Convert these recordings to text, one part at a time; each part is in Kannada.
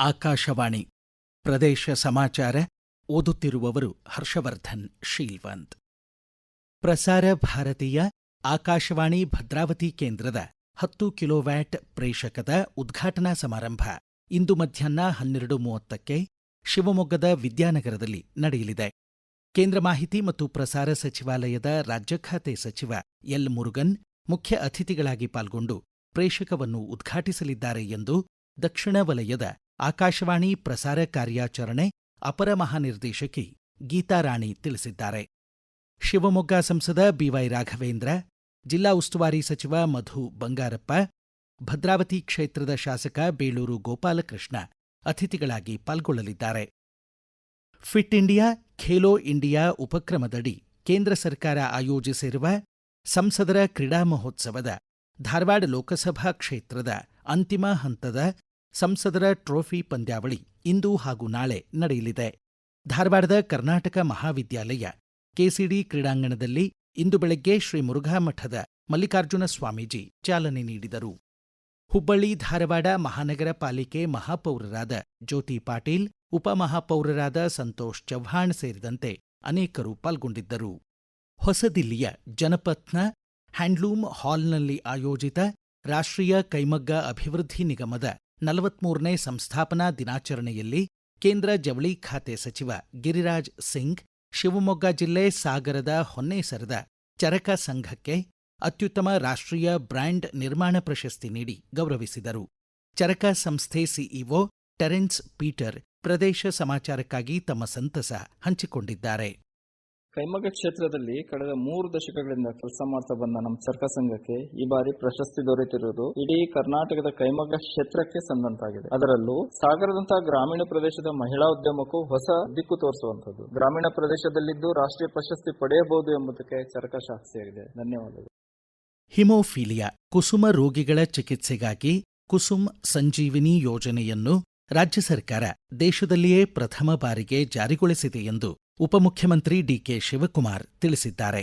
ಆಕಾಶವಾಣಿ ಪ್ರದೇಶ ಸಮಾಚಾರ ಓದುತ್ತಿರುವವರು ಹರ್ಷವರ್ಧನ್ ಶೀಲ್ವಂತ್. ಪ್ರಸಾರ ಭಾರತೀಯ ಆಕಾಶವಾಣಿ ಭದ್ರಾವತಿ ಕೇಂದ್ರದ 10 ಕಿಲೋವ್ಯಾಟ್ ಪ್ರೇಷಕದ ಉದ್ಘಾಟನಾ ಸಮಾರಂಭ ಇಂದು ಮಧ್ಯಾಹ್ನ 12:30ಕ್ಕೆ ಶಿವಮೊಗ್ಗದ ವಿದ್ಯಾನಗರದಲ್ಲಿ ನಡೆಯಲಿದೆ. ಕೇಂದ್ರ ಮಾಹಿತಿ ಮತ್ತು ಪ್ರಸಾರ ಸಚಿವಾಲಯದ ರಾಜ್ಯ ಖಾತೆ ಸಚಿವ ಎಲ್. ಮುರುಗನ್ ಮುಖ್ಯ ಅತಿಥಿಗಳಾಗಿ ಪಾಲ್ಗೊಂಡು ಪ್ರೇಷಕವನ್ನು ಉದ್ಘಾಟಿಸಲಿದ್ದಾರೆ ಎಂದು ದಕ್ಷಿಣ ವಲಯದ ಆಕಾಶವಾಣಿ ಪ್ರಸಾರ ಕಾರ್ಯಾಚರಣೆ ಅಪರ ಮಹಾನಿರ್ದೇಶಕಿ ಗೀತಾರಾಣಿ ತಿಳಿಸಿದ್ದಾರೆ. ಶಿವಮೊಗ್ಗ ಸಂಸದ ಬಿವೈ ರಾಘವೇಂದ್ರ, ಜಿಲ್ಲಾ ಉಸ್ತುವಾರಿ ಸಚಿವ ಮಧು ಬಂಗಾರಪ್ಪ, ಭದ್ರಾವತಿ ಕ್ಷೇತ್ರದ ಶಾಸಕ ಬೇಳೂರು ಗೋಪಾಲಕೃಷ್ಣ ಅತಿಥಿಗಳಾಗಿ ಪಾಲ್ಗೊಳ್ಳಲಿದ್ದಾರೆ. ಫಿಟ್ ಇಂಡಿಯಾ ಖೇಲೋ ಇಂಡಿಯಾ ಉಪಕ್ರಮದಡಿ ಕೇಂದ್ರ ಸರ್ಕಾರ ಆಯೋಜಿಸಿರುವ ಸಂಸದರ ಕ್ರೀಡಾ ಮಹೋತ್ಸವದ ಧಾರವಾಡ ಲೋಕಸಭಾ ಕ್ಷೇತ್ರದ ಅಂತಿಮ ಹಂತದ ಸಂಸದರ ಟ್ರೋಫಿ ಪಂದ್ಯಾವಳಿ ಇಂದು ಹಾಗೂ ನಾಳೆ ನಡೆಯಲಿದೆ. ಧಾರವಾಡದ ಕರ್ನಾಟಕ ಮಹಾವಿದ್ಯಾಲಯ ಕೆಸಿಡಿ ಕ್ರೀಡಾಂಗಣದಲ್ಲಿ ಇಂದು ಬೆಳಗ್ಗೆ ಶ್ರೀ ಮುರುಘಾ ಮಠದ ಮಲ್ಲಿಕಾರ್ಜುನ ಸ್ವಾಮೀಜಿ ಚಾಲನೆ ನೀಡಿದರು. ಹುಬ್ಬಳ್ಳಿ ಧಾರವಾಡ ಮಹಾನಗರ ಪಾಲಿಕೆ ಮಹಾಪೌರರಾದ ಜ್ಯೋತಿ ಪಾಟೀಲ್, ಉಪಮಹಾಪೌರರಾದ ಸಂತೋಷ್ ಚವ್ಹಾಣ್ ಸೇರಿದಂತೆ ಅನೇಕರು ಪಾಲ್ಗೊಂಡಿದ್ದರು. ಹೊಸದಿಲ್ಲಿಯ ಜನಪಥ್ನ ಹ್ಯಾಂಡ್ಲೂಮ್ ಹಾಲ್ನಲ್ಲಿ ಆಯೋಜಿತ ರಾಷ್ಟ್ರೀಯ ಕೈಮಗ್ಗ ಅಭಿವೃದ್ಧಿ ನಿಗಮದ 43ನೇ ಸಂಸ್ಥಾಪನಾ ದಿನಾಚರಣೆಯಲ್ಲಿ ಕೇಂದ್ರ ಜವಳಿ ಖಾತೆ ಸಚಿವ ಗಿರಿರಾಜ್ ಸಿಂಗ್ ಶಿವಮೊಗ್ಗ ಜಿಲ್ಲೆ ಸಾಗರದ ಹೊನ್ನೇಸರದ ಚರಕ ಸಂಘಕ್ಕೆ ಅತ್ಯುತ್ತಮ ರಾಷ್ಟ್ರೀಯ ಬ್ರ್ಯಾಂಡ್ ನಿರ್ಮಾಣ ಪ್ರಶಸ್ತಿ ನೀಡಿ ಗೌರವಿಸಿದರು. ಚರಕ ಸಂಸ್ಥೆ ಸಿಇಒ ಟೆರೆನ್ಸ್ ಪೀಟರ್ ಪ್ರದೇಶ ಸಮಾಚಾರಕ್ಕಾಗಿ ತಮ್ಮ ಸಂತಸ ಹಂಚಿಕೊಂಡಿದ್ದಾರೆ. ಕೈಮಗ್ಗ ಕ್ಷೇತ್ರದಲ್ಲಿ ಕಳೆದ 3 ದಶಕಗಳಿಂದ ಕೆಲಸ ಮಾಡ್ತಾ ಬಂದ ನಮ್ಮ ಚರಕ ಸಂಘಕ್ಕೆ ಈ ಬಾರಿ ಪ್ರಶಸ್ತಿ ದೊರೆತಿರುವುದು ಇಡೀ ಕರ್ನಾಟಕದ ಕೈಮಗ್ಗ ಕ್ಷೇತ್ರಕ್ಕೆ ಸಂದಂತಾಗಿದೆ. ಅದರಲ್ಲೂ ಸಾಗರದಂತಹ ಗ್ರಾಮೀಣ ಪ್ರದೇಶದ ಮಹಿಳಾ ಉದ್ಯಮಕ್ಕೂ ಹೊಸ ದಿಕ್ಕು ತೋರಿಸುವಂತದ್ದು. ಗ್ರಾಮೀಣ ಪ್ರದೇಶದಲ್ಲಿದ್ದು ರಾಷ್ಟ್ರೀಯ ಪ್ರಶಸ್ತಿ ಪಡೆಯಬಹುದು ಎಂಬುದಕ್ಕೆ ಚರಕ ಸಾಕ್ಷಿಯಾಗಿದೆ. ಧನ್ಯವಾದಗಳು. ಹಿಮೋಫೀಲಿಯಾ ಕುಸುಮ ರೋಗಿಗಳ ಚಿಕಿತ್ಸೆಗಾಗಿ ಕುಸುಮ್ ಸಂಜೀವಿನಿ ಯೋಜನೆಯನ್ನು ರಾಜ್ಯ ಸರ್ಕಾರ ದೇಶದಲ್ಲಿಯೇ ಪ್ರಥಮ ಬಾರಿಗೆ ಜಾರಿಗೊಳಿಸಿದೆ ಎಂದು ಉಪಮುಖ್ಯಮಂತ್ರಿ ಡಿಕೆ ಶಿವಕುಮಾರ್ ತಿಳಿಸಿದ್ದಾರೆ.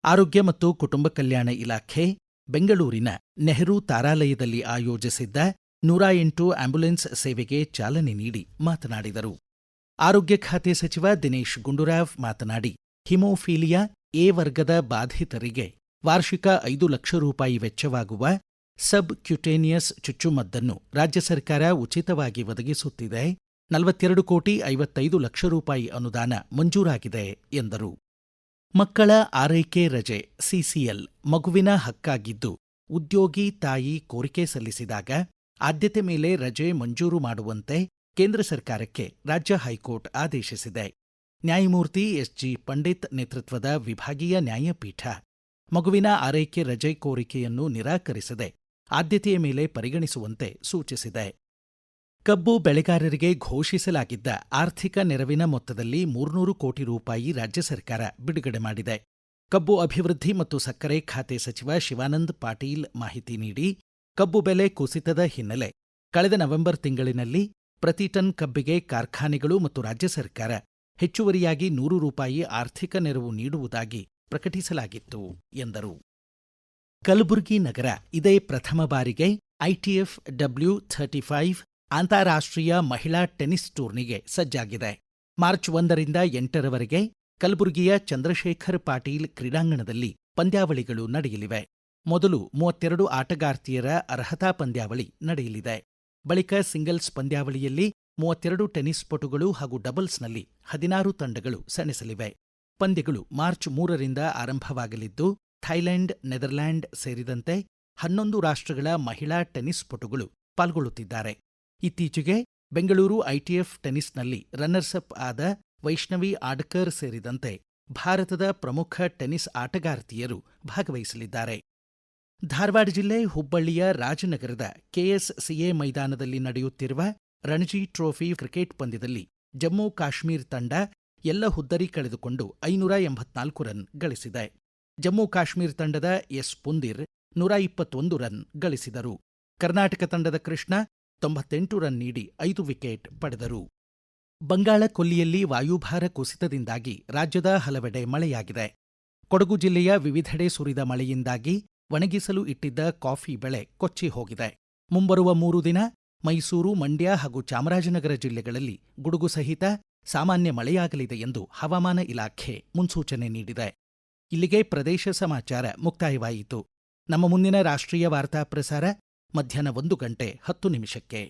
ಆರೋಗ್ಯ ಮತ್ತು ಕುಟುಂಬ ಕಲ್ಯಾಣ ಇಲಾಖೆ ಬೆಂಗಳೂರಿನ ನೆಹರು ತಾರಾಲಯದಲ್ಲಿ ಆಯೋಜಿಸಿದ್ದ 108 ಆಂಬ್ಯುಲೆನ್ಸ್ ಸೇವೆಗೆ ಚಾಲನೆ ನೀಡಿ ಮಾತನಾಡಿದರು. ಆರೋಗ್ಯ ಖಾತೆ ಸಚಿವ ದಿನೇಶ್ ಗುಂಡೂರಾವ್ ಮಾತನಾಡಿ, ಹಿಮೋಫೀಲಿಯಾ ಎ ವರ್ಗದ ಬಾಧಿತರಿಗೆ ವಾರ್ಷಿಕ 5 ಲಕ್ಷ ರೂಪಾಯಿ ವೆಚ್ಚವಾಗುವ ಸಬ್ ಕ್ಯುಟೇನಿಯಸ್ ಚುಚ್ಚುಮದ್ದನ್ನು ರಾಜ್ಯ ಸರ್ಕಾರ ಉಚಿತವಾಗಿ ಒದಗಿಸುತ್ತಿದೆ. 42,55 ಲಕ್ಷ ರೂಪಾಯಿ ಅನುದಾನ ಮಂಜೂರಾಗಿದೆ ಎಂದರು. ಮಕ್ಕಳ ಆರೈಕೆ ರಜೆ ಸಿಸಿಎಲ್ ಮಗುವಿನ ಹಕ್ಕಾಗಿದ್ದು, ಉದ್ಯೋಗಿ ತಾಯಿ ಕೋರಿಕೆ ಸಲ್ಲಿಸಿದಾಗ ಆದ್ಯತೆ ಮೇಲೆ ರಜೆ ಮಂಜೂರು ಮಾಡುವಂತೆ ಕೇಂದ್ರ ಸರ್ಕಾರಕ್ಕೆ ರಾಜ್ಯ ಹೈಕೋರ್ಟ್ ಆದೇಶಿಸಿದೆ. ನ್ಯಾಯಮೂರ್ತಿ ಎಸ್ಜಿ ಪಂಡಿತ್ ನೇತೃತ್ವದ ವಿಭಾಗೀಯ ನ್ಯಾಯಪೀಠ ಮಗುವಿನ ಆರೈಕೆ ರಜೆ ಕೋರಿಕೆಯನ್ನು ನಿರಾಕರಿಸದೆ ಆದ್ಯತೆಯ ಮೇಲೆ ಪರಿಗಣಿಸುವಂತೆ ಸೂಚಿಸಿದೆ. ಕಬ್ಬು ಬೆಳೆಗಾರರಿಗೆ ಘೋಷಿಸಲಾಗಿದ್ದ ಆರ್ಥಿಕ ನೆರವಿನ ಮೊತ್ತದಲ್ಲಿ 300 ಕೋಟಿ ರೂಪಾಯಿ ರಾಜ್ಯ ಸರ್ಕಾರ ಬಿಡುಗಡೆ ಮಾಡಿದೆ. ಕಬ್ಬು ಅಭಿವೃದ್ಧಿ ಮತ್ತು ಸಕ್ಕರೆ ಖಾತೆ ಸಚಿವ ಶಿವಾನಂದ ಪಾಟೀಲ್ ಮಾಹಿತಿ ನೀಡಿ, ಕಬ್ಬು ಬೆಲೆ ಕುಸಿತದ ಹಿನ್ನೆಲೆ ಕಳೆದ ನವೆಂಬರ್ ತಿಂಗಳಿನಲ್ಲಿ ಪ್ರತಿ ಟನ್ ಕಬ್ಬಿಗೆ ಕಾರ್ಖಾನೆಗಳು ಮತ್ತು ರಾಜ್ಯ ಸರ್ಕಾರ ಹೆಚ್ಚುವರಿಯಾಗಿ 100 ರೂಪಾಯಿ ಆರ್ಥಿಕ ನೆರವು ನೀಡುವುದಾಗಿ ಪ್ರಕಟಿಸಲಾಗಿತ್ತು ಎಂದರು. ಕಲಬುರಗಿ ನಗರ ಇದೇ ಪ್ರಥಮ ಬಾರಿಗೆ ಐಟಿಎಫ್ W35 ಅಂತಾರಾಷ್ಟ್ರೀಯ ಮಹಿಳಾ ಟೆನಿಸ್ ಟೂರ್ನಿಗೆ ಸಜ್ಜಾಗಿದೆ. ಮಾರ್ಚ್ 1ರಿಂದ 8ರವರೆಗೆ ಕಲಬುರಗಿಯ ಚಂದ್ರಶೇಖರ್ ಪಾಟೀಲ್ ಕ್ರೀಡಾಂಗಣದಲ್ಲಿ ಪಂದ್ಯಾವಳಿಗಳು ನಡೆಯಲಿವೆ. ಮೊದಲು 32 ಆಟಗಾರ್ತಿಯರ ಅರ್ಹತಾ ಪಂದ್ಯಾವಳಿ ನಡೆಯಲಿದೆ. ಬಳಿಕ ಸಿಂಗಲ್ಸ್ ಪಂದ್ಯಾವಳಿಯಲ್ಲಿ 32 ಟೆನಿಸ್ ಪಟುಗಳು ಹಾಗೂ ಡಬಲ್ಸ್ನಲ್ಲಿ 16 ತಂಡಗಳು ಸೆಣಸಲಿವೆ. ಪಂದ್ಯಗಳು ಮಾರ್ಚ್ 3ರಿಂದ ಆರಂಭವಾಗಲಿದ್ದು, ಥೈಲ್ಯಾಂಡ್, ನೆದರ್ಲ್ಯಾಂಡ್ ಸೇರಿದಂತೆ 11 ರಾಷ್ಟ್ರಗಳ ಮಹಿಳಾ ಟೆನಿಸ್ ಪಟುಗಳು ಪಾಲ್ಗೊಳ್ಳುತ್ತಿದ್ದಾರೆ. ಇತ್ತೀಚೆಗೆ ಬೆಂಗಳೂರು ಐಟಿಎಫ್ ಟೆನಿಸ್ನಲ್ಲಿ ರನ್ನರ್ಸ್ ಅಪ್ ಆದ ವೈಷ್ಣವಿ ಆಡ್ಕರ್ ಸೇರಿದಂತೆ ಭಾರತದ ಪ್ರಮುಖ ಟೆನಿಸ್ ಆಟಗಾರ್ತಿಯರು ಭಾಗವಹಿಸಲಿದ್ದಾರೆ. ಧಾರವಾಡ ಜಿಲ್ಲೆ ಹುಬ್ಬಳ್ಳಿಯ ರಾಜನಗರದ ಕೆಎಸ್ಸಿಎ ಮೈದಾನದಲ್ಲಿ ನಡೆಯುತ್ತಿರುವ ರಣಜಿ ಟ್ರೋಫಿ ಕ್ರಿಕೆಟ್ ಪಂದ್ಯದಲ್ಲಿ ಜಮ್ಮು ಕಾಶ್ಮೀರ ತಂಡ ಎಲ್ಲ ಹುದ್ದರಿ ಕಳೆದುಕೊಂಡು 584 ರನ್ ಗಳಿಸಿದೆ. ಜಮ್ಮು ಕಾಶ್ಮೀರ ತಂಡದ ಎಸ್ ಪುಂದಿರ್ 121 ರನ್ ಗಳಿಸಿದರು. ಕರ್ನಾಟಕ ತಂಡದ ಕೃಷ್ಣ 98 ರನ್ ನೀಡಿ 5 ವಿಕೆಟ್ ಪಡೆದರು. ಬಂಗಾಳ ಕೊಲ್ಲಿಯಲ್ಲಿ ವಾಯುಭಾರ ಕುಸಿತದಿಂದಾಗಿ ರಾಜ್ಯದ ಹಲವೆಡೆ ಮಳೆಯಾಗಿದೆ. ಕೊಡಗು ಜಿಲ್ಲೆಯ ವಿವಿಧೆಡೆ ಸುರಿದ ಮಳೆಯಿಂದಾಗಿ ಒಣಗಿಸಲು ಇಟ್ಟಿದ್ದ ಕಾಫಿ ಬೆಳೆ ಕೊಚ್ಚಿ ಹೋಗಿದೆ. ಮುಂಬರುವ 3 ದಿನ ಮೈಸೂರು, ಮಂಡ್ಯ ಹಾಗೂ ಚಾಮರಾಜನಗರ ಜಿಲ್ಲೆಗಳಲ್ಲಿ ಗುಡುಗು ಸಹಿತ ಸಾಮಾನ್ಯ ಮಳೆಯಾಗಲಿದೆ ಎಂದು ಹವಾಮಾನ ಇಲಾಖೆ ಮುನ್ಸೂಚನೆ ನೀಡಿದೆ. ಇಲ್ಲಿಗೆ ಪ್ರದೇಶ ಸಮಾಚಾರ ಮುಕ್ತಾಯವಾಯಿತು. ನಮ್ಮ ಮುಂದಿನ ರಾಷ್ಟ್ರೀಯ ವಾರ್ತಾ ಪ್ರಸಾರ ಮಧ್ಯಾಹ್ನ 1:10 ನಿಮಿಷಕ್ಕೆ.